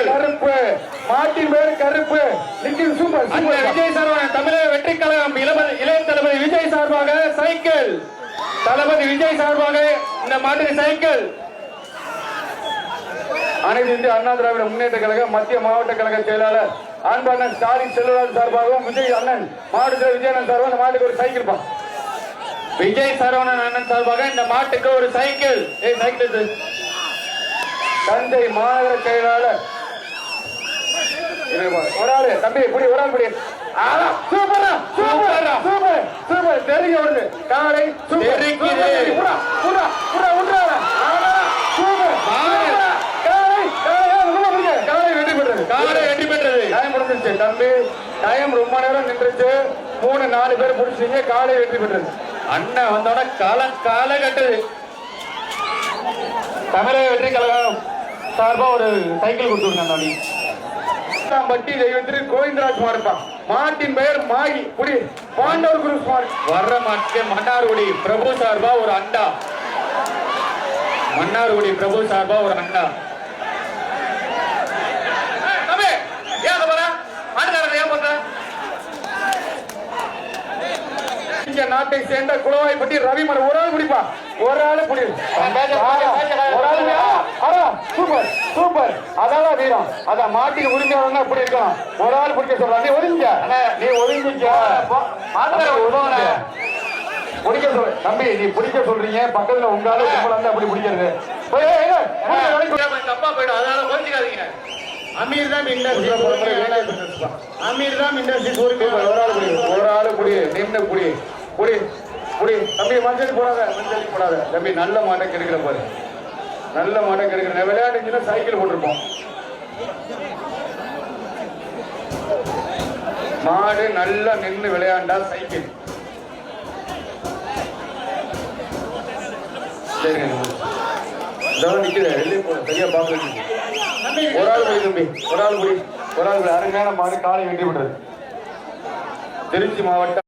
கருப்பு மாட்டின் பேரு கருப்பு. சூப்பர் விஜய் சரவணன் தமிழக வெற்றி கழகம் இளைய தளபதி விஜய் சார்பாக சைக்கிள். தளபதி விஜய் சார்பாக இந்த மாட்டின் சைக்கிள். அனைத்து இந்திய அண்ணா திராவிட முன்னேற்ற கழக மத்திய மாவட்ட கழக செயலாளர் அன்பண்ணன் ஸ்டாலின் செல்வராஜ் சார்பாகவும் விஜய் அண்ணன் மாடு விஜயண்ணன் சார்பாக இந்த மாட்டுக்கு ஒரு சைக்கிள். விஜய் சரவணன் அண்ணன் சார்பாக இந்த மாட்டுக்கு ஒரு சைக்கிள். சைக்கிள். தஞ்சை மாநகர செயலாளர் ஒரு ஆளு தம்பி புடி ஒரு ஆள் புடி. சூப்பரா சூப்பர் சூப்பர் சூப்பர் தெரிஞ்சு வருது காலை காலை வெற்றி பெற்றது. காலை வெற்றி பெற்றது. டைம் முடிஞ்சிருச்சு தம்பி. டைம் ரொம்ப நேரம் நின்றுச்சு. 3-4 பேர் பிடிச்சிங்க. காலை வெற்றி பெற்றது. அண்ணன் வந்தோட காலை கட்டுது. தமிழக வெற்றி கழகம் சார்பா ஒரு சைக்கிள் கொடுத்துருங்க. பட்டி தெய்வத்திற்கு கோவிந்தராஜ் மாடுப்பா. மாட்டின் பெயர் மாகி குடி பாண்டவர் குரூப் மாடு. வர்ற மாட்டு மன்னார்குடி பிரபு சார்பா ஒரு அண்டா. மன்னார்குடி பிரபு சார்பா ஒரு அண்டா. நாட்டை சேர்ந்த குளவாய்ப்பட்டி ரவி மர ஒரு ஆள் பிடிப்பா. ஒரு ஆள் பிடி. Super super. அதான் வீரம். அதான் மாட்டிக்கு உரிமையாளர் அப்படி இருக்கலாம். ஒரு ஆள் பிடிக்க சொல்றாங்க. நீ ஒதுங்க நீ ஒதுங்கிக்க பிடிக்க சொல்ற தம்பி. நீ பிடிக்க சொல்றீங்க பக்கத்துல உங்களால கும்பல அப்படி பிடிக்கிறது தப்பா போயிடும். அதனால ஒதுக்காதீங்க. அமீர் தான் அமீர் தான் ஒரு ஆள் புடி. ஒரு ஆள் புடி. நின்று புடி புடி புடி தம்பி. மஞ்சள் போடாத மஞ்சள் போடாத தம்பி. நல்ல மாட்டை கெடுக்கிற பாரு. நல்ல மாட்டை கெடுக்கிற விளையாட்டுச்சுன்னா சைக்கிள் போட்டிருப்போம். மாடு நல்லா நின்று விளையாண்டா சைக்கிள். சரிங்க நிக்குது. வெளியே போட சரியா பாக்குறது. ஒரு ஆள் போய் தம்பி. ஒரு ஆள் போய் ஒரு ஆள் அருமையான மாடு காலை வெட்டி விடுறது. திருச்சி மாவட்டம்